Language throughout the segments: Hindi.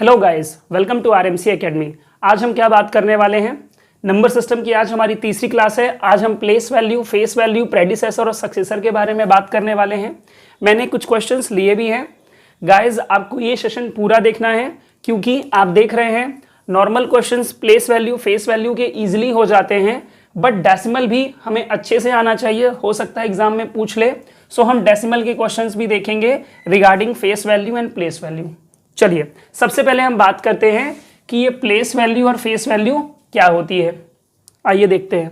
Hello guys, welcome to RMC academy. आज हम क्या बात करने वाले हैं? नंबर सिस्टम की आज हमारी तीसरी क्लास है। आज हम place value, face value, predecessor और सक्सेसर के बारे में बात करने वाले हैं। मैंने कुछ क्वेश्चंस लिए भी हैं। गाइस, आपको ये सेशन पूरा देखना है क्योंकि आप देख रहे हैं normal questions place value, face value के ईजिली हो जाते हैं, बट डेसिमल भी हमें अच्छे से आना चाहिए। हो सकता है एग्जाम में पूछ ले, सो हम डेसिमल के क्वेश्चंस भी देखेंगे regarding face value and place value. चलिए, सबसे पहले हम बात करते हैं कि ये प्लेस वैल्यू और फेस वैल्यू क्या होती है। आइए देखते हैं।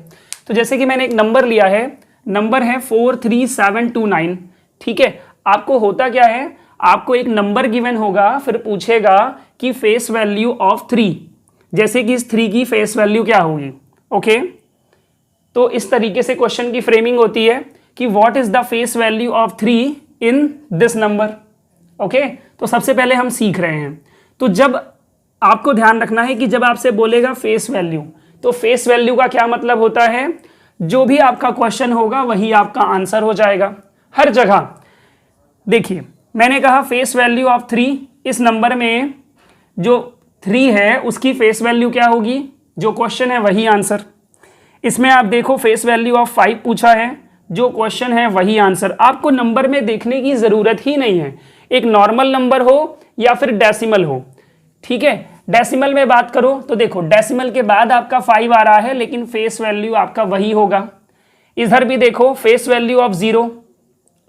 तो जैसे कि मैंने एक नंबर लिया है, नंबर है 43729। ठीक है, आपको होता क्या है, आपको एक नंबर गिवन होगा, फिर पूछेगा कि फेस वैल्यू ऑफ 3, जैसे कि इस 3 की फेस वैल्यू क्या होगी। ओके, तो इस तरीके से क्वेश्चन की फ्रेमिंग होती है कि what is the face value of 3 in this number. Okay, तो सबसे पहले हम सीख रहे हैं। तो जब आपको ध्यान रखना है कि जब आपसे बोलेगा फेस वैल्यू, तो फेस वैल्यू का क्या मतलब होता है, जो भी आपका क्वेश्चन होगा वही आपका आंसर हो जाएगा हर जगह। देखिए, मैंने कहा फेस वैल्यू ऑफ 3, इस नंबर में जो 3 है उसकी फेस वैल्यू क्या होगी, जो क्वेश्चन है वही आंसर। इसमें आप देखो फेस वैल्यू ऑफ 5 पूछा है, जो क्वेश्चन है वही आंसर। आपको नंबर में देखने की जरूरत ही नहीं है, एक नॉर्मल नंबर हो या फिर डेसिमल हो। ठीक है, डेसिमल में बात करो तो देखो डेसिमल के बाद आपका 5 आ रहा है, लेकिन फेस वैल्यू आपका वही होगा। इधर भी देखो फेस वैल्यू ऑफ 0।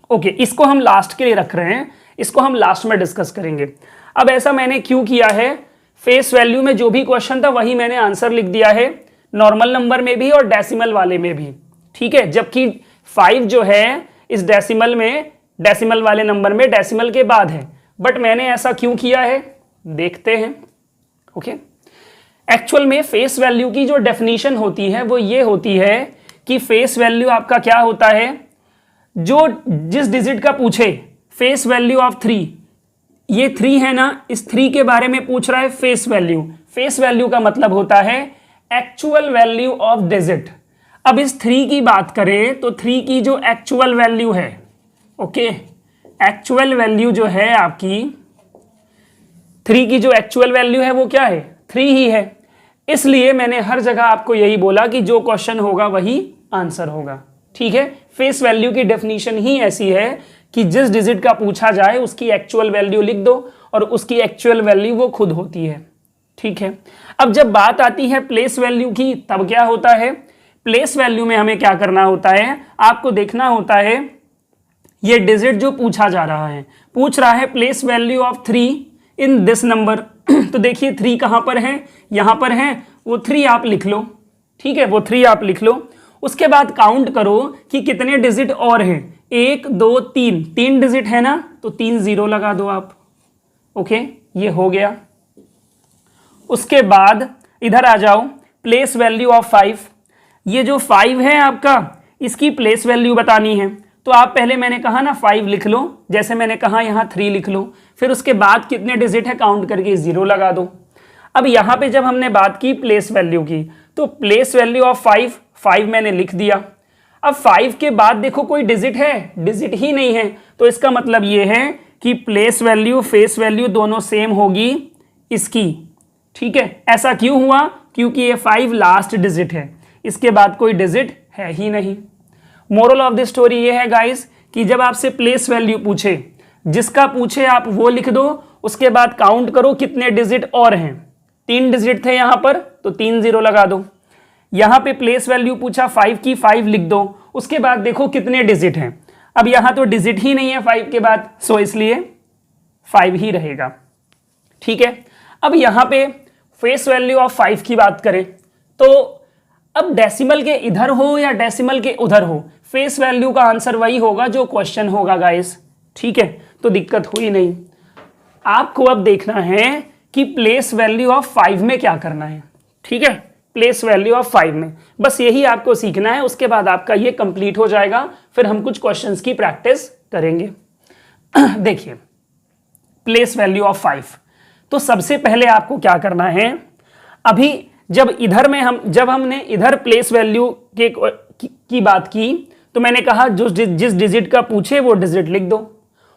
ओके, इसको हम लास्ट के लिए रख रहे हैं, इसको हम लास्ट में डिस्कस करेंगे। अब ऐसा मैंने क्यों किया है, फेस वैल्यू में जो भी क्वेश्चन था वही मैंने आंसर लिख दिया है, नॉर्मल नंबर में भी और डेसिमल वाले में भी। ठीक है, जबकि 5 जो है इस डेसिमल में, डेसिमल वाले नंबर में डेसिमल के बाद है, बट मैंने ऐसा क्यों किया है देखते हैं। ओके, एक्चुअल में फेस वैल्यू की जो डेफिनेशन होती है वो ये होती है कि फेस वैल्यू आपका क्या होता है, जो जिस डिजिट का पूछे। फेस वैल्यू ऑफ 3, ये 3 है ना, इस 3 के बारे में पूछ रहा है फेस वैल्यू। फेस वैल्यू का मतलब होता है एक्चुअल वैल्यू ऑफ डिजिट। अब इस 3 की बात करें तो 3 की जो एक्चुअल वैल्यू है, ओके, एक्चुअल वैल्यू जो है आपकी 3 की जो एक्चुअल वैल्यू है वो क्या है, 3 ही है। इसलिए मैंने हर जगह आपको यही बोला कि जो क्वेश्चन होगा वही आंसर होगा। ठीक है, फेस वैल्यू की डेफिनेशन ही ऐसी है कि जिस डिजिट का पूछा जाए उसकी एक्चुअल वैल्यू लिख दो और उसकी एक्चुअल वैल्यू वो खुद होती है। ठीक है, अब जब बात आती है प्लेस वैल्यू की, तब क्या होता है, प्लेस वैल्यू में हमें क्या करना होता है, आपको देखना होता है ये डिजिट जो पूछा जा रहा है, पूछ रहा है place value of 3 in this number. तो देखिए 3 कहां पर है, यहां पर है, वो 3 आप लिख लो। ठीक है, वो 3 आप लिख लो। उसके बाद काउंट करो कि कितने डिजिट और हैं, 1 2 3, 3 डिजिट है ना, तो 3 0 लगा दो आप। ओके, ये हो गया। उसके बाद इधर आ जाओ, प्लेस वैल्यू ऑफ 5, ये जो 5 है आपका, इसकी प्लेस वैल्यू बतानी है। तो आप पहले, मैंने कहा ना 5 लिख लो, जैसे मैंने कहा यहाँ 3 लिख लो, फिर उसके बाद कितने डिजिट है काउंट करके 0 लगा दो। अब यहाँ पे जब हमने बात की प्लेस वैल्यू की, तो प्लेस वैल्यू ऑफ 5 मैंने लिख दिया। अब 5 के बाद देखो कोई डिजिट है, डिजिट ही नहीं है, तो इसका मतलब ये है कि प्लेस वैल्यू फेस वैल्यू दोनों सेम होगी इसकी। ठीक है, ऐसा क्यों हुआ, क्योंकि ये 5 लास्ट डिजिट है, इसके बाद कोई डिजिट है ही नहीं। मोरल ऑफ द स्टोरी ये है गाइस कि जब आपसे प्लेस वैल्यू पूछे, जिसका पूछे आप वो लिख दो, उसके बाद काउंट करो कितने डिजिट और हैं। 3 डिजिट थे यहां पर, तो 3 0 लगा दो। यहां पे प्लेस वैल्यू पूछा 5 की, 5 लिख दो, उसके बाद देखो कितने डिजिट हैं। अब यहां तो डिजिट ही नहीं है 5 के बाद, सो इसलिए 5 ही रहेगा। ठीक है, अब यहां पे फेस वैल्यू ऑफ 5 की बात करें तो अब डेसिमल के इधर हो या डेसिमल के उधर हो, फेस वैल्यू का आंसर वही होगा जो क्वेश्चन होगा गाइस। ठीक है, तो दिक्कत हुई नहीं। आपको अब देखना है कि प्लेस वैल्यू ऑफ 5 में क्या करना है। ठीक है, प्लेस वैल्यू ऑफ 5 में बस यही आपको सीखना है, उसके बाद आपका ये कंप्लीट हो जाएगा। फिर हम कुछ क्वेश्चंस की प्रैक्टिस करेंगे। देखिए, प्लेस वैल्यू ऑफ 5, तो सबसे पहले आपको क्या करना है, अभी जब इधर में जब हमने इधर प्लेस वैल्यू की बात की, तो मैंने कहा जो जिस डिजिट का पूछे वो डिजिट लिख दो।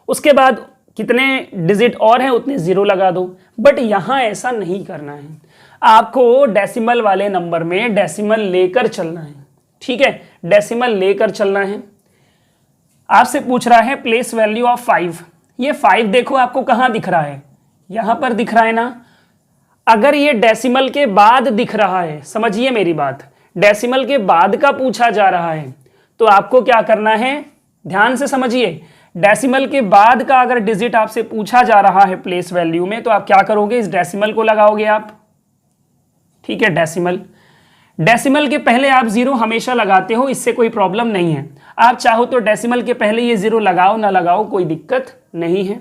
उसके बाद कितने डिजिट और हैं उतने ज़ीरो लगा दो। बट यहाँ ऐसा नहीं करना है, आपको डेसिमल वाले नंबर में डेसिमल लेकर चलना है। ठीक है, डेसिमल लेकर चलना है। आपसे पूछ रहा है प्लेस वैल्यू ऑफ 5। ये 5 देखो आपको कहाँ दिख रहा है, यहाँ पर दिख रहा है ना। अगर ये डेसिमल के बाद दिख रहा है, समझिए मेरी बात, डेसिमल के बाद का पूछा जा रहा है तो आपको क्या करना है, ध्यान से समझिए। डेसिमल के बाद का अगर डिजिट आपसे पूछा जा रहा है प्लेस वैल्यू में, तो आप क्या करोगे, इस डेसिमल को लगाओगे आप। ठीक है, डेसिमल के पहले आप जीरो हमेशा लगाते हो, इससे कोई प्रॉब्लम नहीं है। आप चाहो तो डेसिमल के पहले ये जीरो लगाओ ना लगाओ, कोई दिक्कत नहीं है,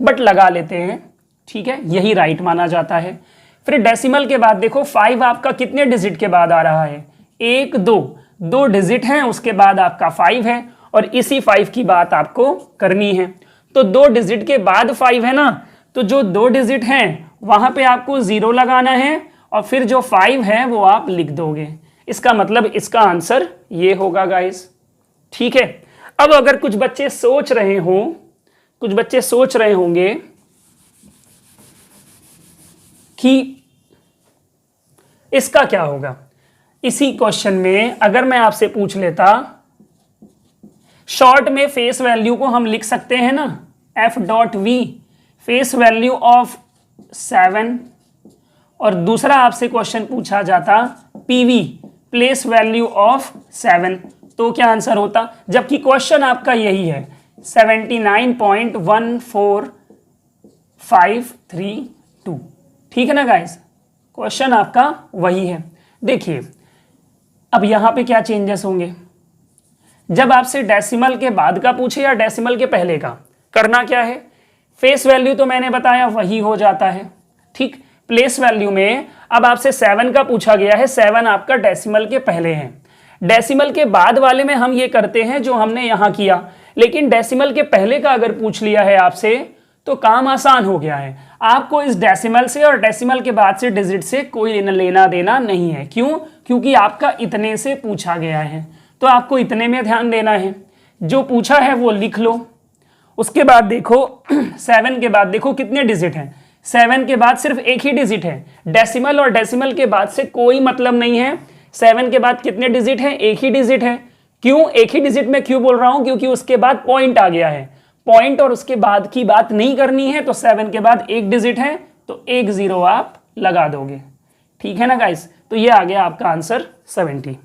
बट लगा लेते हैं। ठीक है, यही राइट माना जाता है। फिर डेसिमल के बाद देखो 5 आपका कितने डिजिट के बाद आ रहा है, 1 2 डिजिट हैं, उसके बाद आपका 5 है, और इसी 5 की बात आपको करनी है। तो 2 डिजिट के बाद 5 है ना, तो जो 2 डिजिट हैं वहां पे आपको 0 लगाना है, और फिर जो 5 है वो आप लिख दोगे। इसका मतलब इसका आंसर ये होगा गाइस। ठीक है, अब अगर कुछ बच्चे सोच रहे होंगे कि इसका क्या होगा, इसी क्वेश्चन में अगर मैं आपसे पूछ लेता, शॉर्ट में फेस वैल्यू को हम लिख सकते हैं ना f.v, फेस वैल्यू ऑफ 7, और दूसरा आपसे क्वेश्चन पूछा जाता pv, प्लेस वैल्यू ऑफ 7, तो क्या आंसर होता, जबकि क्वेश्चन आपका यही है 79.14532। ठीक है ना गाइस, क्वेश्चन आपका वही है। देखिए अब यहां पे क्या चेंजेस होंगे, जब आपसे डेसिमल के बाद का पूछे या डेसिमल के पहले का, करना क्या है, फेस वैल्यू तो मैंने बताया वही हो जाता है। ठीक, प्लेस वैल्यू में अब आपसे 7 का पूछा गया है, 7 आपका डेसिमल के पहले है। डेसिमल के बाद वाले में हम ये करते हैं जो हमने यहां किया, लेकिन डेसिमल के पहले का अगर पूछ लिया है आपसे तो काम आसान हो गया है। आपको इस डेसिमल से और डेसिमल के बाद से डिजिट से कोई लेना देना नहीं है। क्यों? क्योंकि आपका इतने से पूछा गया है, तो आपको इतने में ध्यान देना है। जो पूछा है वो लिख लो। उसके बाद देखो 7 के बाद देखो कितने डिजिट हैं, 7 के बाद सिर्फ एक ही डिजिट है। डेसिमल और डेसिमल के बाद से कोई मतलब नहीं है। 7 के बाद कितने डिजिट हैं, एक ही डिजिट है। क्यों एक ही डिजिट में क्यों बोल रहा हूं, क्योंकि उसके बाद पॉइंट आ गया है। पॉइंट और उसके बाद की बात नहीं करनी है, तो 7 के बाद एक डिजिट है तो एक 0 आप लगा दोगे। ठीक है ना गाइस, तो ये आ गया आपका आंसर 70।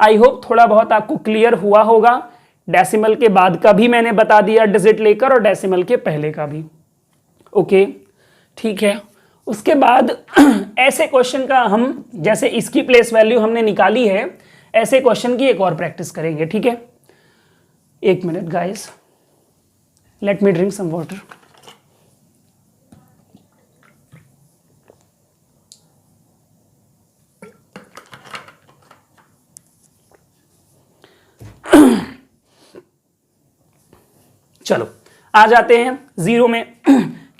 आई होप थोड़ा बहुत आपको क्लियर हुआ होगा। डेसिमल के बाद का भी मैंने बता दिया डिजिट लेकर, और डेसिमल के पहले का भी। ओके ठीक है, उसके बाद ऐसे क्वेश्चन का हम, जैसे इसकी प्लेस वैल्यू हमने निकाली है, ऐसे क्वेश्चन की एक और प्रैक्टिस करेंगे। ठीक है, एक minute guys, let me drink some water. चलो आ जाते हैं जीरो में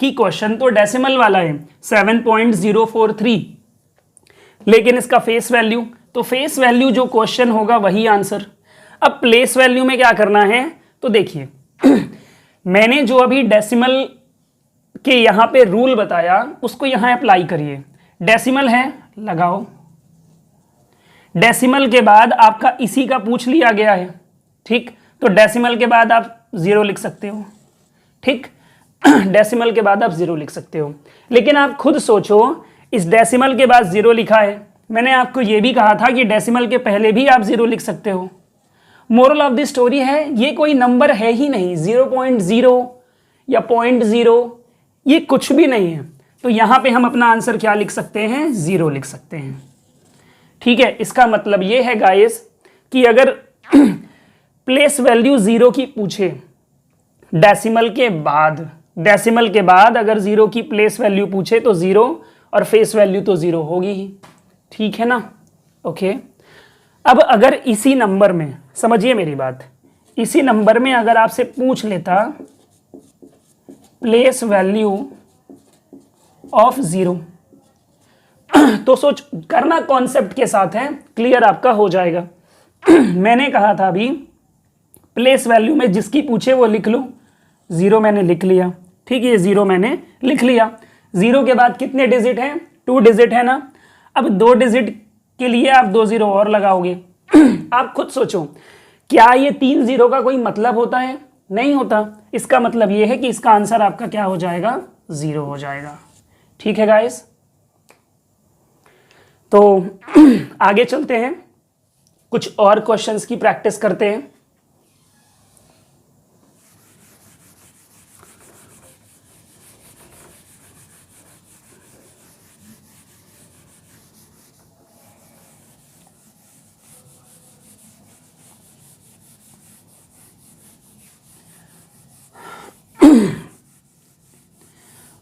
कि क्वेश्चन तो डेसिमल वाला है 7.043, लेकिन इसका फेस वैल्यू, तो फेस वैल्यू जो क्वेश्चन होगा वही आंसर। अब प्लेस वैल्यू में क्या करना है, तो देखिए मैंने जो अभी डेसिमल के यहां पे रूल बताया उसको यहां अप्लाई करिए। डेसिमल है, लगाओ। डेसिमल के बाद आपका इसी का पूछ लिया गया है, ठीक, तो डेसिमल के बाद आप 0 लिख सकते हो। ठीक, डेसिमल के बाद आप 0 लिख सकते हो। लेकिन आप खुद सोचो, इस डेसिमल के बाद 0 लिखा है, मैंने आपको यह भी कहा था कि डेसिमल के पहले भी आप 0 लिख सकते हो। मोरल ऑफ द स्टोरी है, ये कोई नंबर है ही नहीं, 0.0 या 0.0, ये कुछ भी नहीं है। तो यहां पे हम अपना आंसर क्या लिख सकते हैं, 0 लिख सकते हैं। ठीक है, इसका मतलब ये है गाइस कि अगर प्लेस वैल्यू 0 की पूछे डेसिमल के बाद अगर 0 की प्लेस वैल्यू पूछे तो 0, और फेस वैल्यू तो 0 होगी ही। ठीक है ना, ओके। अब अगर इसी नंबर में, समझिए मेरी बात, इसी नंबर में अगर आपसे पूछ लेता प्लेस वैल्यू ऑफ 0, तो सोच करना कॉन्सेप्ट के साथ है, क्लियर आपका हो जाएगा। मैंने कहा था अभी प्लेस वैल्यू में जिसकी पूछे वो लिख लो, 0 मैंने लिख लिया। ठीक है, ये 0 मैंने लिख लिया। 0 के बाद कितने डिजिट हैं? 2 डिजिट है ना। अब 2 डिजिट के लिए आप 2 0 और लगाओगे। आप खुद सोचो, क्या ये 3 0 का कोई मतलब होता है? नहीं होता। इसका मतलब ये है कि इसका आंसर आपका क्या हो जाएगा? 0 हो जाएगा। ठीक है गाइस, तो आगे चलते हैं, कुछ और क्वेश्चंस की प्रैक्टिस करते हैं।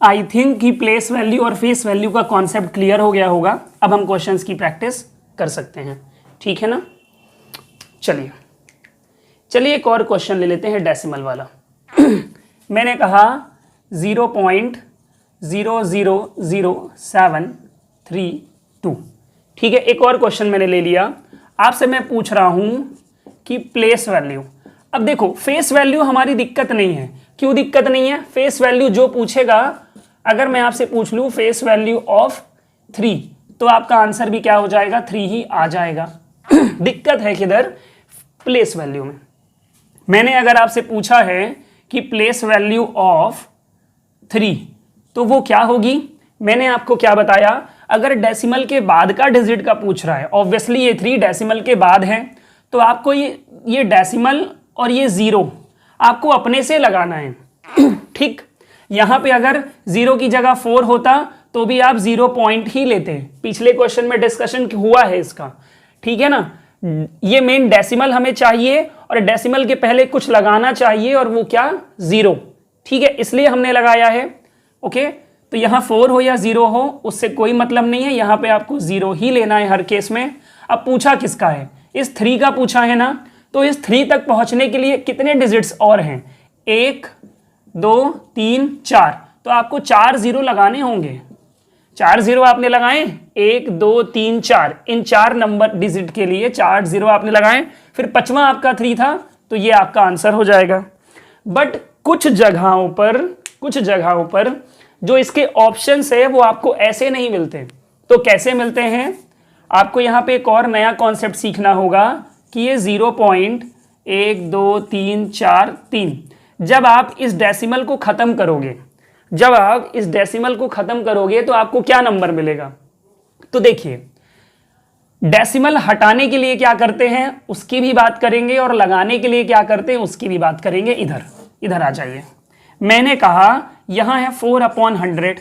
आई थिंक कि प्लेस वैल्यू और फेस वैल्यू का कॉन्सेप्ट क्लियर हो गया होगा। अब हम क्वेश्चंस की प्रैक्टिस कर सकते हैं, ठीक है ना। चलिए एक और क्वेश्चन ले लेते हैं, डेसिमल वाला। मैंने कहा 0.000732, ठीक है। एक और क्वेश्चन मैंने ले लिया, आपसे मैं पूछ रहा हूं कि प्लेस वैल्यू। अब देखो, फेस वैल्यू हमारी दिक्कत नहीं है। क्यों दिक्कत नहीं है? फेस वैल्यू जो पूछेगा, अगर मैं आपसे पूछ लूं फेस वैल्यू ऑफ 3, तो आपका आंसर भी क्या हो जाएगा? 3 ही आ जाएगा। दिक्कत है किधर? प्लेस वैल्यू में। मैंने अगर आपसे पूछा है कि प्लेस वैल्यू ऑफ 3, तो वो क्या होगी? मैंने आपको क्या बताया, अगर डेसिमल के बाद का डिजिट का पूछ रहा है, ऑब्वियसली ये 3 डेसिमल के बाद है, तो आपको ये डेसिमल और ये 0 आपको अपने से लगाना है। ठीक, यहां पे अगर 0 की जगह 4 होता तो भी आप 0 पॉइंट ही लेते। पिछले क्वेश्चन में डिस्कशन हुआ है इसका, ठीक है ना। ये मेन डेसिमल हमें चाहिए और डेसिमल के पहले कुछ लगाना चाहिए, और वो क्या? 0, ठीक है, इसलिए हमने लगाया है। ओके, तो यहां 4 हो या 0 हो, उससे कोई मतलब नहीं है, यहां पे आपको 0 ही लेना है हर केस में। अब पूछा किसका है? इस 3 का पूछा है ना, तो इस 3 तक पहुंचने के लिए कितने डिजिट्स और हैं? 1 2 3 4, तो आपको 4 0 लगाने होंगे। 4 0 आपने लगाए, 1 2 3 4, इन 4 नंबर डिजिट के लिए 4 0 आपने लगाए, फिर 5वां आपका 3 था, तो ये आपका आंसर हो जाएगा। बट कुछ जगहों पर जो इसके ऑप्शंस है वो आपको ऐसे नहीं मिलते। तो कैसे मिलते हैं? आपको यहाँ पे एक और नया कॉन्सेप्ट सीखना होगा कि ये 0.1 2 3 4 3, जब आप इस डेसिमल को खत्म करोगे, तो आपको क्या नंबर मिलेगा? तो देखिए, डेसिमल हटाने के लिए क्या करते हैं उसकी भी बात करेंगे, और लगाने के लिए क्या करते हैं उसकी भी बात करेंगे। इधर आ जाइए। मैंने कहा यहां है 4/100,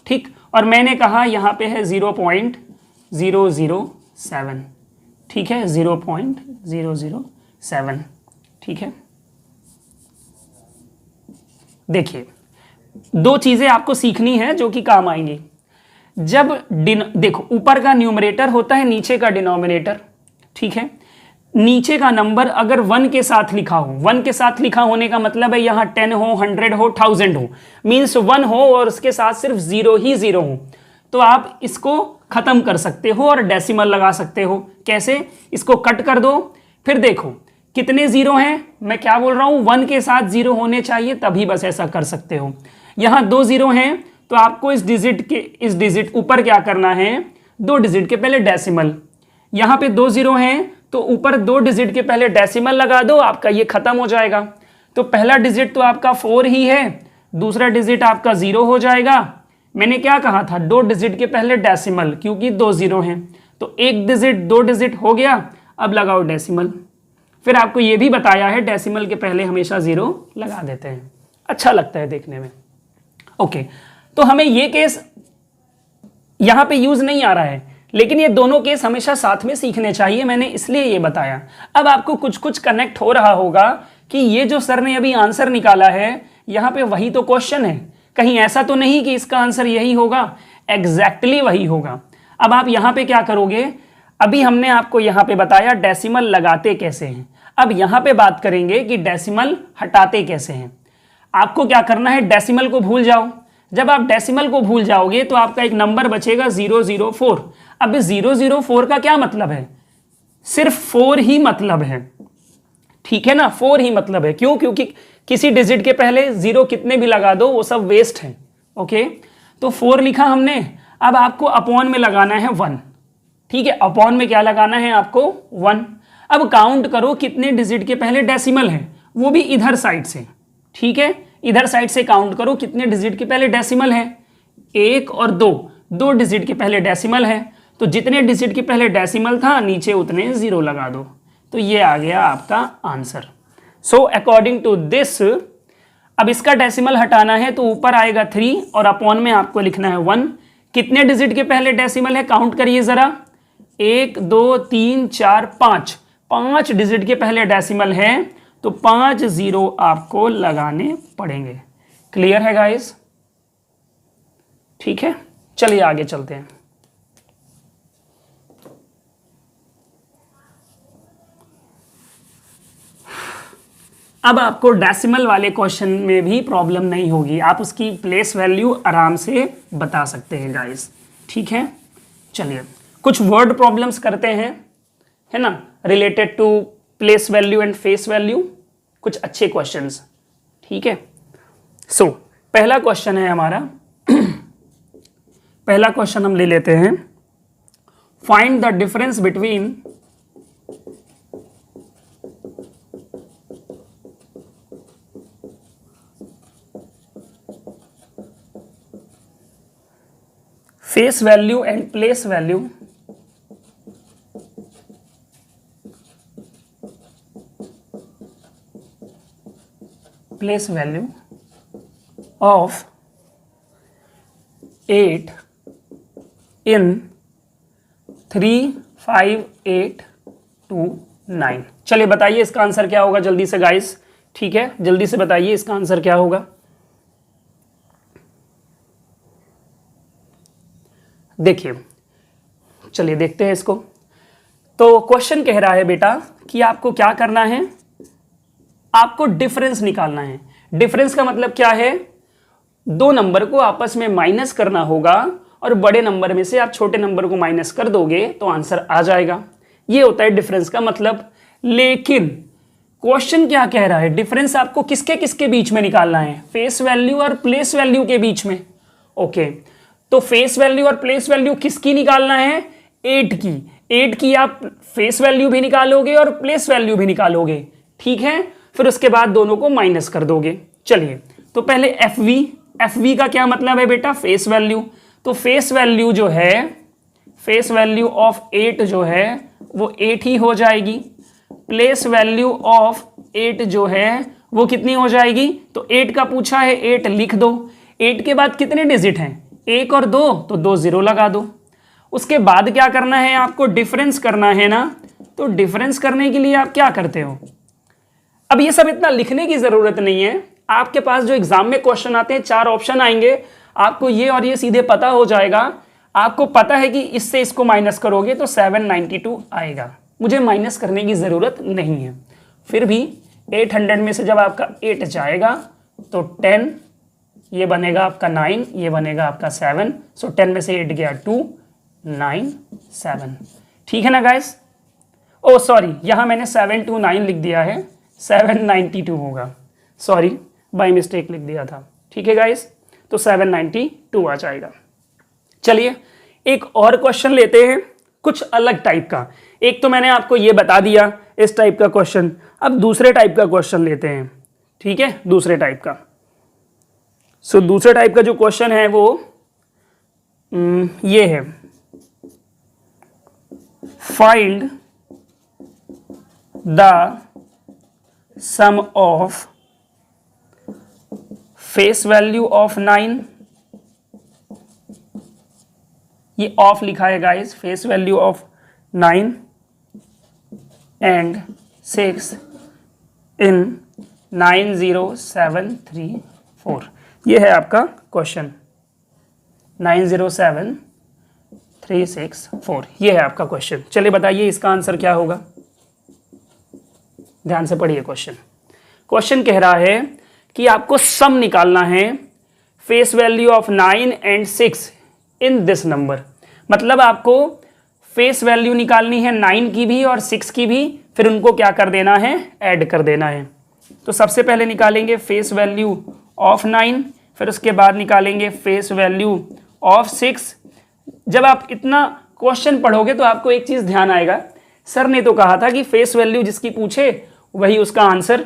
ठीक, और मैंने कहा यहां पे है 0.007, ठीक है, 0.007, ठीक है। देखिए, 2 चीजें आपको सीखनी है जो कि काम आएंगी। जब देखो, ऊपर का न्यूमरेटर होता है, नीचे का डिनोमिनेटर, ठीक है। नीचे का नंबर अगर 1 के साथ लिखा हो, 1 के साथ लिखा होने का मतलब है यहां 10 हो, 100 हो, 1000 हो, मीन्स 1 हो और उसके साथ सिर्फ 0 ही 0 हो, तो आप इसको खत्म कर सकते हो और डेसिमल लगा सकते हो। कैसे? इसको कट कर दो, फिर देखो कितने 0 हैं। मैं क्या बोल रहा हूं, 1 के साथ 0 होने चाहिए, तभी बस ऐसा कर सकते हो। यहां 2 0 हैं, तो आपको इस डिजिट ऊपर क्या करना है? 2 डिजिट के पहले डेसिमल। यहां पे 2 0 हैं, तो ऊपर 2 डिजिट के पहले डेसिमल लगा दो, आपका ये खत्म हो जाएगा। तो पहला डिजिट तो आपका 4 ही है, दूसरा डिजिट आपका 0 हो जाएगा। मैंने क्या कहा था? 2 डिजिट के पहले डेसिमल, क्योंकि 2 0 हैं, तो 1 डिजिट 2 डिजिट हो गया। अब लगाओ डेसिमल। फिर आपको ये भी बताया है डेसिमल के पहले हमेशा 0 लगा देते हैं, अच्छा लगता है देखने में। ओके, तो हमें ये केस यहां पे यूज नहीं आ रहा है, लेकिन ये दोनों केस हमेशा साथ में सीखने चाहिए, मैंने इसलिए ये बताया। अब आपको कुछ कुछ कनेक्ट हो रहा होगा कि ये जो सर ने अभी आंसर निकाला है, यहां पे वही तो क्वेश्चन है, कहीं ऐसा तो नहीं कि इसका आंसर यही होगा। एग्जैक्टली वही होगा। अब आप यहां पे क्या करोगे? अभी हमने आपको यहां पे बताया डेसिमल लगाते कैसे हैं, अब यहां पे बात करेंगे कि डेसिमल हटाते कैसे हैं। आपको क्या करना है? डेसिमल को भूल जाओ। जब आप डेसिमल को भूल जाओगे तो आपका एक नंबर बचेगा 004। अब 004 का क्या मतलब है? सिर्फ 4 ही मतलब है, ठीक है ना, 4 ही मतलब है। क्यों? क्योंकि किसी डिजिट के पहले 0 कितने भी लगा दो वो सब वेस्ट है। ओके, तो 4 लिखा हमने। अब आपको अपॉन में लगाना है 1। ठीक है, अपॉन में क्या लगाना है आपको? 1। अब काउंट करो कितने डिजिट के पहले डेसिमल है, वो भी इधर साइड से। ठीक है, इधर साइड से काउंट करो कितने डिजिट के पहले डेसिमल है। 1 और 2, 2 डिजिट के पहले डेसिमल है, तो जितने डिजिट के पहले डेसिमल था नीचे उतने 0 लगा दो। तो ये आ गया आपका answer. So according to this, अब इसका डेसिमल हटाना है तो ऊपर आएगा 3 और अपॉन में आपको लिखना है 1। कितने डिजिट के पहले डेसिमल है काउंट करिए जरा। 1 2 3 4 5, 5 डिजिट के पहले डेसिमल है, तो 5 0 आपको लगाने पड़ेंगे। क्लियर है गाइस? ठीक है, चलिए आगे चलते हैं। अब आपको डेसिमल वाले क्वेश्चन में भी प्रॉब्लम नहीं होगी, आप उसकी प्लेस वैल्यू आराम से बता सकते हैं गाइस। ठीक है, चलिए कुछ वर्ड प्रॉब्लम्स करते हैं, है ना, related to place value and face value, कुछ अच्छे क्वेश्चंस। ठीक है, सो पहला क्वेश्चन है हमारा पहला क्वेश्चन हम ले लेते हैं। Find the difference between face value and place value of 8 इन 3, 5, 8, 2, 9। चलिए बताइए इसका आंसर क्या होगा जल्दी से गाइस। ठीक है, जल्दी से बताइए इसका आंसर क्या होगा। देखिए, चलिए देखते हैं इसको। तो क्वेश्चन कह रहा है बेटा कि आपको क्या करना है, आपको डिफरेंस निकालना है। डिफरेंस का मतलब क्या है? दो नंबर को आपस में माइनस करना होगा और बड़े नंबर में से आप छोटे नंबर को माइनस कर दोगे तो आंसर आ जाएगा। ये होता है डिफरेंस का मतलब। लेकिन क्वेश्चन क्या कह रहा है? डिफरेंस आपको किसके किसके बीच में निकालना है? फेस वैल्यू और प्लेस वैल्यू के बीच में। ओके, तो फेस वैल्यू और प्लेस वैल्यू किसकी निकालना है? 8 की। 8 की आप फेस वैल्यू भी निकालोगे और प्लेस वैल्यू भी निकालोगे। ठीक है, फिर उसके बाद दोनों को माइनस कर दोगे। चलिए, तो पहले एफवी का क्या मतलब है बेटा? Face value. तो फेस वैल्यू जो है, फेस वैल्यू ऑफ 8 जो है वो 8 ही हो जाएगी। प्लेस वैल्यू ऑफ 8 जो है वो कितनी हो जाएगी? तो 8 का पूछा है, 8 लिख दो। 8 के बाद कितने डिजिट हैं? 1 और 2, तो 2 0 लगा दो। उसके बाद क्या करना है आपको? डिफरेंस करना है ना। तो डिफरेंस करने के लिए आप क्या करते हो? अब ये सब इतना लिखने की जरूरत नहीं है। आपके पास जो एग्जाम में क्वेश्चन आते हैं 4 ऑप्शन आएंगे, आपको ये और ये सीधे पता हो जाएगा। आपको पता है कि इससे इसको माइनस करोगे तो 792 आएगा। मुझे माइनस करने की जरूरत नहीं है। फिर भी 800 में से जब आपका 8 जाएगा तो 10, ये बनेगा आपका 9, ये बनेगा आपका 7। सो 10 में से 8 गया 2, 9, 7। ठीक है ना गाइस? ओ सॉरी, यहां मैंने 729 लिख दिया है, 792 होगा। सॉरी, बाय मिस्टेक लिख दिया था। ठीक है गाइस, तो 792 आ जाएगा। चलिए एक और क्वेश्चन लेते हैं, कुछ अलग टाइप का। एक तो मैंने आपको ये बता दिया इस टाइप का क्वेश्चन, अब दूसरे टाइप का क्वेश्चन लेते हैं। ठीक है, दूसरे टाइप का। सो दूसरे टाइप का जो क्वेश्चन है वो ये है, find the sum of face value of 9, ये ऑफ लिखा है guys, face value of 9 and 6 in 90734। ये है आपका क्वेश्चन, 907,364, ये है आपका क्वेश्चन। चलिए बताइए इसका आंसर क्या होगा। ध्यान से पढ़िए क्वेश्चन। क्वेश्चन कह रहा है कि आपको सम निकालना है face value of 9 and 6 in this number. मतलब आपको फेस वैल्यू निकालनी है 9 की भी और 6 की भी, फिर उनको क्या कर देना है, ऐड कर देना है। तो सबसे पहले निकालेंगे फेस वैल्यू ऑफ 9, फिर उसके बाद निकालेंगे फेस वैल्यू ऑफ 6। जब आप इतना क्वेश्चन पढ़ोगे तो आपको एक चीज़ ध्यान आएगा, सर ने तो कहा था कि फेस वैल्यू जिसकी पूछे वही उसका आंसर,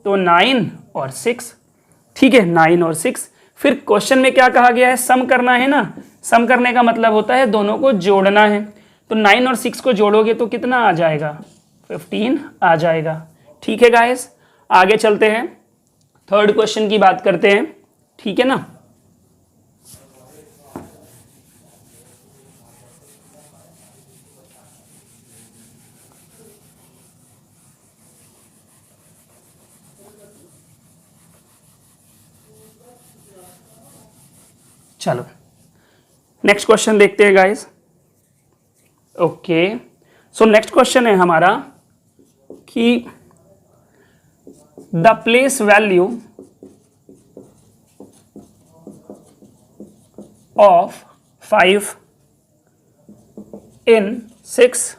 तो 9 और 6, ठीक है, 9 और 6। फिर क्वेश्चन में क्या कहा गया है, सम करना है ना, सम करने का मतलब होता है दोनों को जोड़ना है। तो 9 और 6 को जोड़ोगे तो कितना आ जाएगा, 15 आ जाएगा। ठीक है गाइस, आगे चलते हैं, थर्ड क्वेश्चन की बात करते हैं, ठीक है ना। चलो नेक्स्ट क्वेश्चन देखते हैं guys. Okay, so next question है हमारा कि the place value of 5 in 6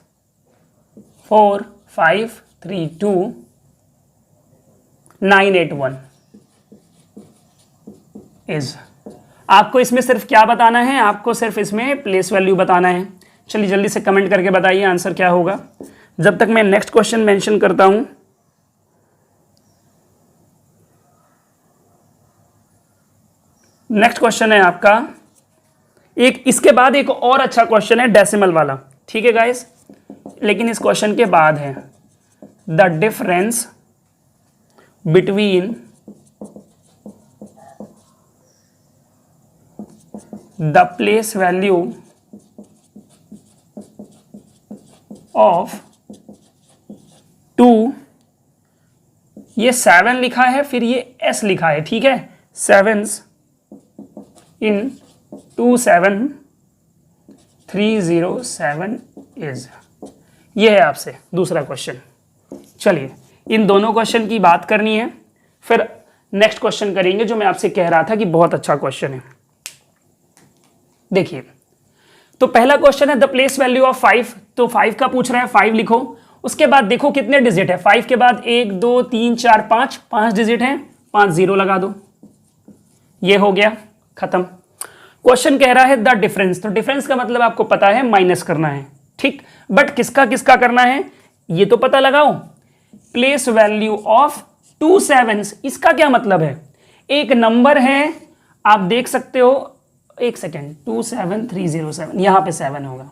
4 5 3 2 9 8 1 is. आपको इसमें सिर्फ क्या बताना है, आपको सिर्फ इसमें प्लेस वैल्यू बताना है। चलिए जल्दी से कमेंट करके बताइए आंसर क्या होगा, जब तक मैं नेक्स्ट क्वेश्चन मेंशन करता हूं। नेक्स्ट क्वेश्चन है आपका एक, इसके बाद एक और अच्छा क्वेश्चन है डेसिमल वाला, ठीक है गाइस, लेकिन इस क्वेश्चन के बाद है the difference between the place value of 2, ये 7 लिखा है, फिर ये s लिखा है, ठीक है, 7s in 2 7 3 0 7 इज। ये है आपसे दूसरा क्वेश्चन। चलिए इन दोनों क्वेश्चन की बात करनी है, फिर नेक्स्ट क्वेश्चन करेंगे जो मैं आपसे कह रहा था कि बहुत अच्छा क्वेश्चन है। देखिए, तो पहला क्वेश्चन है द प्लेस वैल्यू ऑफ 5, तो 5 का पूछ रहा है, 5 लिखो। उसके बाद देखो कितने डिजिट है, 5 के बाद 1 2 3 4 5, 5 डिजिट है, 5 जीरो लगा दो, ये हो गया खत्म। क्वेश्चन कह रहा है द डिफरेंस, तो डिफरेंस का मतलब आपको पता है माइनस करना है, ठीक, बट किसका किसका करना है ये तो पता लगाओ। प्लेस वैल्यू ऑफ 2 7s, इसका क्या मतलब है, एक नंबर है, आप देख सकते हो, एक सेकेंड, 2 7 3 0 7, यहां पे 7 होगा,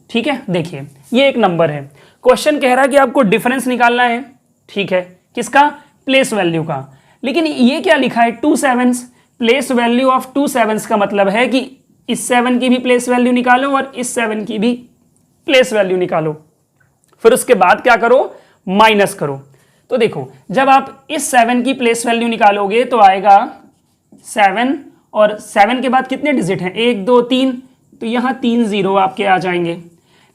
ठीक है। देखिए ये एक नंबर है, क्वेश्चन कह रहा है कि आपको डिफरेंस निकालना है, ठीक है, किसका, प्लेस वैल्यू का, लेकिन ये क्या लिखा है 2 7s, place value of 2 7s का मतलब है कि इस 7 की भी प्लेस वैल्यू निकालो और इस 7 की भी प्लेस वैल्यू निकालो, फिर उसके बाद क्या करो, माइनस करो। तो देखो जब आप इस 7 की प्लेस वैल्यू निकालोगे तो आएगा 7, और 7 के बाद कितने डिजिट हैं, 1 2 3, तो यहाँ 3 जीरो आपके आ जाएंगे।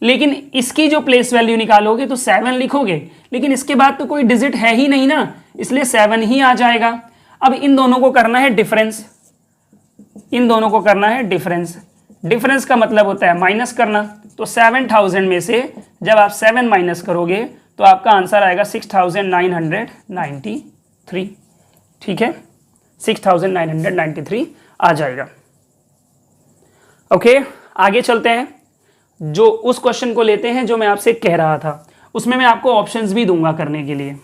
लेकिन इसकी जो प्लेस वैल्यू निकालोगे तो 7 लिखोगे, लेकिन इसके बाद तो कोई डिजिट है ही नहीं ना, इसलिए 7 ही आ जाएगा। अब इन दोनों को करना है डिफरेंस, इन दोनों को करना है डिफरेंस, डिफरेंस का मतलब होता है माइनस करना। तो 7000 में से जब आप 7 माइनस करोगे तो आपका आंसर आएगा 6993, ठीक है, 6993 आ जाएगा। ओके, आगे चलते हैं, जो उस क्वेश्चन को लेते हैं जो मैं आपसे कह रहा था, उसमें मैं आपको ऑप्शंस भी दूंगा करने के लिए।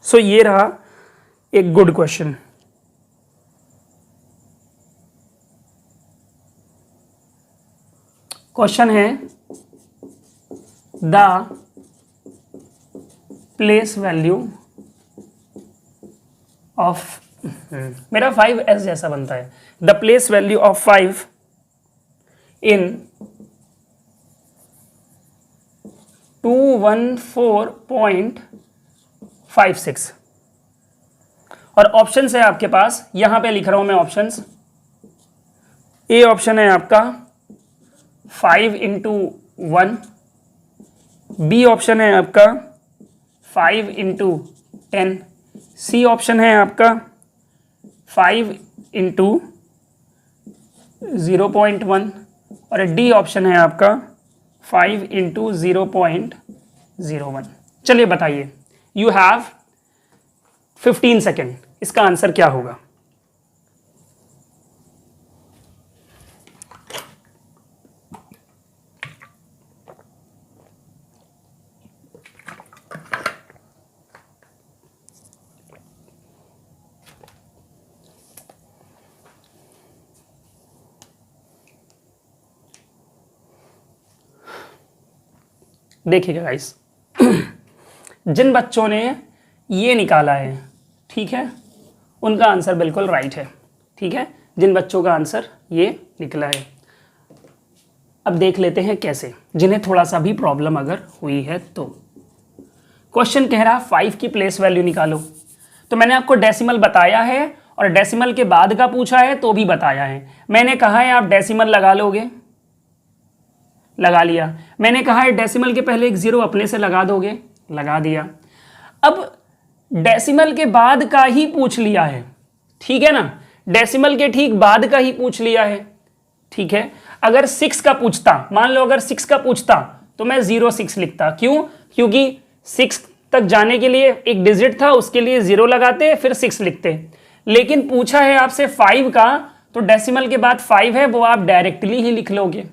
सो ये रहा एक गुड क्वेश्चन। क्वेश्चन है द प्लेस वैल्यू ऑफ, मेरा 5s जैसा बनता है, द प्लेस वैल्यू ऑफ 5 इन 214.56, और ऑप्शंस है आपके पास, यहां पे लिख रहा हूं मैं ऑप्शंस। ए ऑप्शन है आपका 5 into 1, बी ऑप्शन है आपका 5 इंटू 10, सी ऑप्शन है आपका 5 इंटू 0.1 और डी ऑप्शन है आपका 5 इंटू 0.01। चलिए बताइए, यू हैव 15 सेकेंड, इसका आंसर क्या होगा? देखिएगा गाइस, जिन बच्चों ने ये निकाला है, ठीक है, उनका आंसर बिल्कुल राइट है। ठीक है, जिन बच्चों का आंसर ये निकला है। अब देख लेते हैं कैसे, जिन्हें थोड़ा सा भी प्रॉब्लम अगर हुई है तो। क्वेश्चन कह रहा 5 की प्लेस वैल्यू निकालो, तो मैंने आपको डेसिमल बताया है और डेसिमल के बाद का पूछा है तो भी बताया है। मैंने कहा है आप डेसिमल लगा लोगे, लगा लिया। मैंने कहा है डेसिमल के पहले एक 0 अपने से लगा दोगे, लगा दिया। अब डेसिमल के बाद का ही पूछ लिया है, ठीक है ना, डेसिमल के ठीक बाद का ही पूछ लिया है। ठीक है, अगर 6 का पूछता, मान लो अगर 6 का पूछता तो मैं 06 लिखता। क्यों? क्योंकि 6 तक जाने के लिए एक डिजिट था, उसके लिए 0 लगाते फिर 6 लिखते। लेकिन पूछा है आपसे 5 का, तो डेसिमल के बाद 5 है, वो आप डायरेक्टली ही लिख लोगे।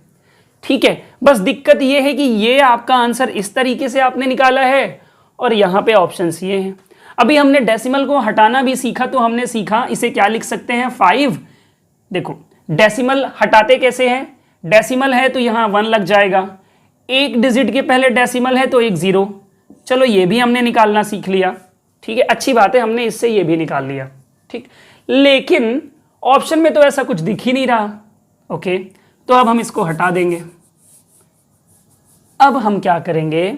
ठीक है, बस दिक्कत ये है कि ये आपका आंसर इस तरीके से आपने निकाला है और यहाँ पे ऑप्शंस ये हैं। अभी हमने डेसिमल को हटाना भी सीखा, तो हमने सीखा इसे क्या लिख सकते हैं 5। देखो डेसिमल हटाते कैसे हैं, डेसिमल है तो यहाँ 1 लग जाएगा, एक डिजिट के पहले डेसिमल है तो एक 0। चलो ये भी हमने निकालना सीख लिया। ठीक है, अच्छी बात है, हमने इससे ये भी निकाल लिया। ठीक, लेकिन ऑप्शन में तो ऐसा कुछ दिख ही नहीं रहा। ओके, तो अब हम इसको हटा देंगे। अब हम क्या करेंगे,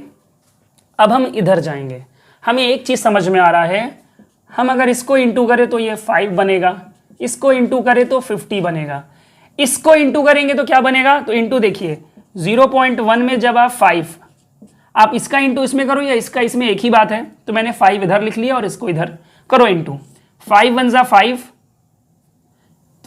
अब हम इधर जाएंगे। हमें एक चीज समझ में आ रहा है, हम अगर इसको इंटू करें तो ये 5 बनेगा, इसको इंटू करें तो 50 बनेगा, इसको इंटू करेंगे तो क्या बनेगा, तो इंटू देखिए 0.1 में जब आप 5, आप इसका इंटू इसमें करो या इसका इसमें, एक ही बात है। तो मैंने 5 इधर लिख लिया और इसको इधर करो इंटू। 5 1 जा 5,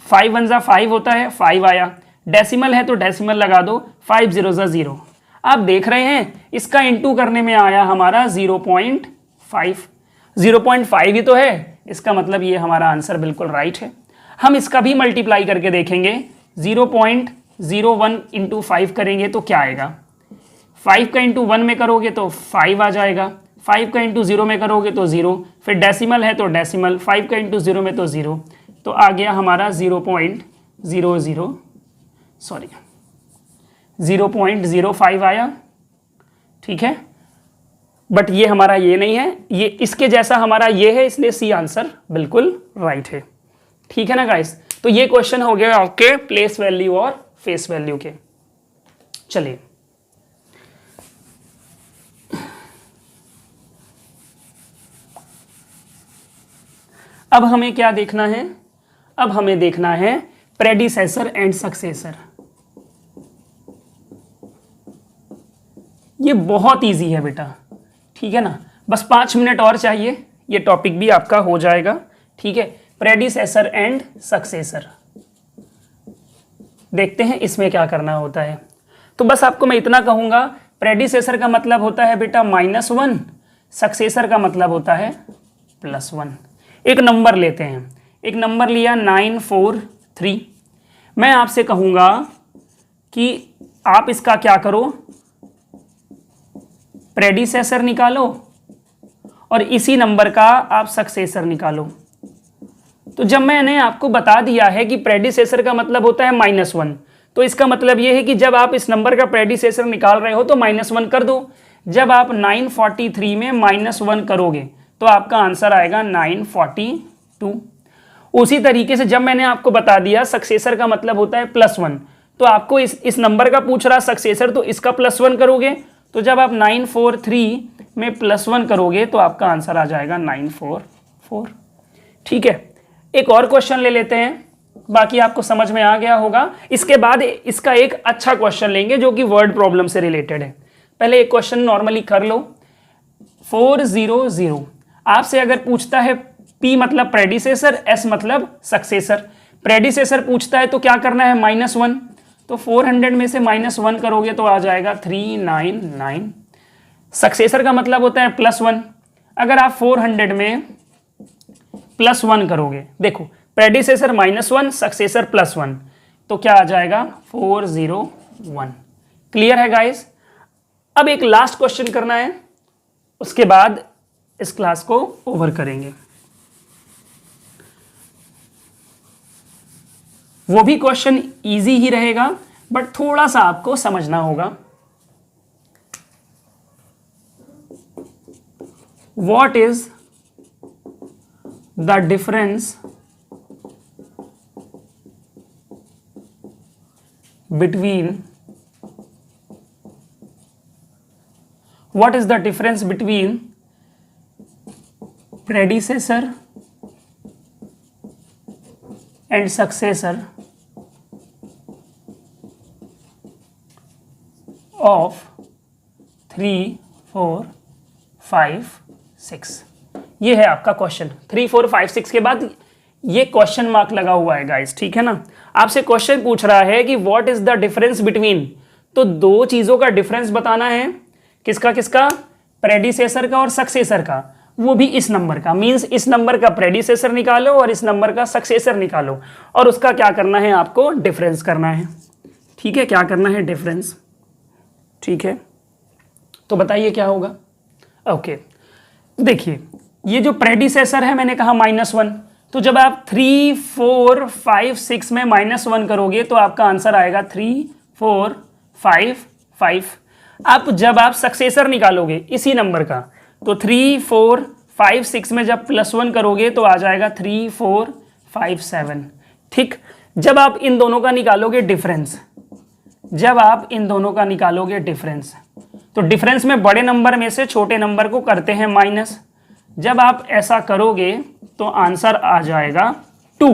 5 1 जा 5 होता है, 5 आया। डेसिमल है तो डेसिमल लगा दो, 5 0 जा 0। आप देख रहे हैं इसका इंटू करने में आया हमारा 0.5, 0.5 ही तो है, इसका मतलब ये हमारा आंसर बिल्कुल राइट है। हम इसका भी मल्टीप्लाई करके देखेंगे, 0.01 इंटू 5 करेंगे तो क्या आएगा, 5 का इंटू 1 में करोगे तो 5 आ जाएगा, 5 का इंटू 0 में करोगे तो 0, फिर डेसिमल है तो डेसिमल, 5 का इंटू 0 में तो 0, तो आ गया हमारा 0.05 आया। ठीक है, बट ये हमारा ये नहीं है, ये इसके जैसा हमारा ये है, इसलिए सी आंसर बिल्कुल राइट है। ठीक है ना गाइस, तो ये क्वेश्चन हो गया आपके प्लेस वैल्यू और फेस वैल्यू के। चलिए अब हमें क्या देखना है, अब हमें देखना है प्रेडिसेसर एंड सक्सेसर। ये बहुत इजी है बेटा, ठीक है ना, बस 5 मिनट और चाहिए, ये टॉपिक भी आपका हो जाएगा। ठीक है, प्रेडिसेसर एंड सक्सेसर देखते हैं इसमें क्या करना होता है। तो बस आपको मैं इतना कहूंगा, प्रेडिसेसर का मतलब होता है बेटा -1, सक्सेसर का मतलब होता है +1। एक नंबर लेते हैं, एक नंबर लिया 943। मैं आपसे कहूंगा कि आप इसका क्या करो, प्रेडिसेसर निकालो और इसी नंबर का आप सक्सेसर निकालो। तो जब मैंने आपको बता दिया है कि प्रेडिसेसर का मतलब होता है -1, तो इसका मतलब यह है कि जब आप इस नंबर का प्रेडिसेसर निकाल रहे हो तो -1 कर दो। जब आप 943 में -1 करोगे तो आपका आंसर आएगा 942। उसी तरीके से जब मैंने आपको बता दिया सक्सेसर का मतलब होता है +1, तो आपको इस नंबर का पूछ रहा सक्सेसर, तो इसका +1 करोगे, तो जब आप 943 में +1 करोगे तो आपका आंसर आ जाएगा 944। ठीक है, एक और क्वेश्चन ले लेते हैं, बाकी आपको समझ में आ गया होगा। इसके बाद इसका एक अच्छा क्वेश्चन लेंगे जो कि वर्ड प्रॉब्लम से रिलेटेड है। पहले एक क्वेश्चन नॉर्मली कर लो। 400। आपसे अगर पूछता है P मतलब प्रेडिसेसर, S मतलब सक्सेसर, प्रेडिसेसर पूछता है तो क्या करना है, -1, तो 400 में से -1 करोगे तो आ जाएगा 399। सक्सेसर का मतलब होता है +1, अगर आप 400 में +1 करोगे, देखो प्रेडिसेसर -1, सक्सेसर +1, तो क्या आ जाएगा 401। क्लियर है गाइस? अब एक लास्ट क्वेश्चन करना है, उसके बाद इस क्लास को ओवर करेंगे। वो भी क्वेश्चन इजी ही रहेगा, बट थोड़ा सा आपको समझना होगा। What is the difference between predecessor and successor of 3, 4, 5, 6। ये है आपका क्वेश्चन। 3, 4, 5, 6 के बाद ये क्वेश्चन मार्क लगा हुआ है गाइस, ठीक है ना। आपसे क्वेश्चन पूछ रहा है कि what is the difference between, तो दो चीजों का डिफरेंस बताना है। किसका किसका? प्रेडिसेसर का और सक्सेसर का, वो भी इस नंबर का। मींस इस नंबर का प्रेडिसेसर निकालो और इस नंबर का सक्सेसर निकालो, और उसका क्या करना है, आपको डिफरेंस करना है। ठीक है, क्या करना है, डिफरेंस। ठीक है, तो बताइए क्या होगा। ओके, देखिए ये जो प्रेडिसेसर है मैंने कहा -1, तो जब आप 3, 4, 5, 6 में -1 करोगे तो आपका आंसर आएगा 3, 4, 5, 5। अब जब आप सक्सेसर निकालोगे इसी नंबर का, तो 3, 4, 5, 6 में जब +1 करोगे तो आ जाएगा 3, 4, 5, 7। ठीक, जब आप इन दोनों का निकालोगे डिफरेंस, तो डिफरेंस में बड़े नंबर में से छोटे नंबर को करते हैं माइनस। जब आप ऐसा करोगे तो आंसर आ जाएगा 2।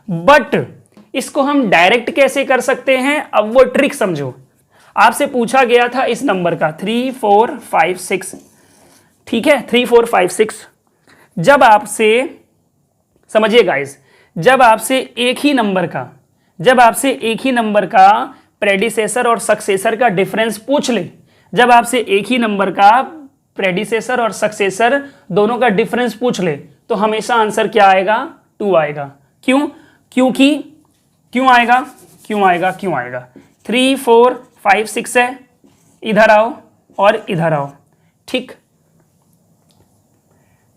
बट इसको हम डायरेक्ट कैसे कर सकते हैं, अब वो ट्रिक समझो। आपसे पूछा गया था इस नंबर का 3, 4, 5, 6, ठीक है, 3, 4, 5, 6। जब आपसे, समझिए गाइस, जब आपसे एक ही नंबर का प्रेडिसेसर और सक्सेसर का डिफरेंस पूछ ले, जब आपसे एक ही नंबर का प्रेडिसेसर और सक्सेसर दोनों का डिफरेंस पूछ ले, तो हमेशा आंसर क्या आएगा, 2 आएगा। क्यों? क्यों आएगा 3, 4, 5, 6 है, इधर आओ और इधर आओ। ठीक,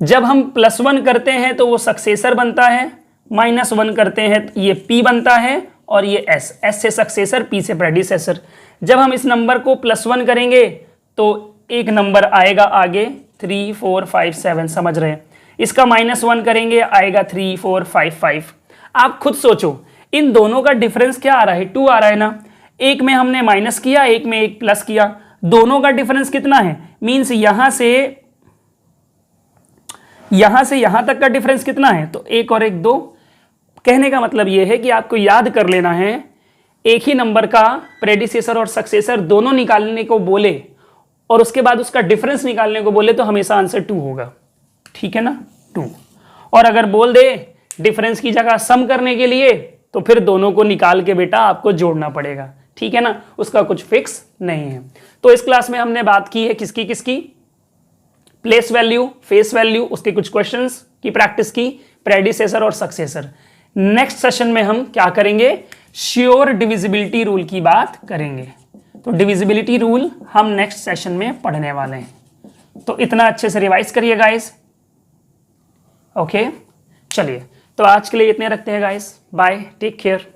जब हम +1 करते हैं तो वो सक्सेसर बनता है, -1 करते हैं तो ये P बनता है, और ये S से सक्सेसर, P से प्रेडिसेसर। जब हम इस नंबर को +1 करेंगे तो एक नंबर आएगा आगे 3, 4, 5, 7, समझ रहे हैं। इसका -1 करेंगे, आएगा 3, 4, 5, 5। आप खुद सोचो, इन दोनों का डिफरेंस क्या आ रहा है, 2 आ रहा है ना। एक में हमने माइनस किया, एक में एक प्लस किया, दोनों का डिफरेंस कितना है, मीन्स यहां से यहां तक का डिफरेंस कितना है, तो 1 और 1 2। कहने का मतलब यह है कि आपको याद कर लेना है, एक ही नंबर का प्रेडिसेसर और सक्सेसर दोनों निकालने को बोले और उसके बाद उसका डिफरेंस निकालने को बोले तो हमेशा आंसर 2 होगा। ठीक है ना, 2। और अगर बोल दे डिफरेंस की जगह सम करने के लिए, तो फिर दोनों को निकाल के बेटा आपको जोड़ना पड़ेगा। ठीक है ना, उसका कुछ फिक्स नहीं है। तो इस क्लास में हमने बात की है किसकी, प्लेस वैल्यू, फेस वैल्यू, उसके कुछ क्वेश्चंस की प्रैक्टिस की, प्रेडिसेसर और सक्सेसर। नेक्स्ट सेशन में हम क्या करेंगे, श्योर डिविजिबिलिटी रूल की बात करेंगे। तो डिविजिबिलिटी रूल हम नेक्स्ट सेशन में पढ़ने वाले हैं। तो इतना अच्छे से रिवाइज करिए गाइस। ओके, चलिए, तो आज के लिए इतने रखते हैं गाइस। Bye, take care.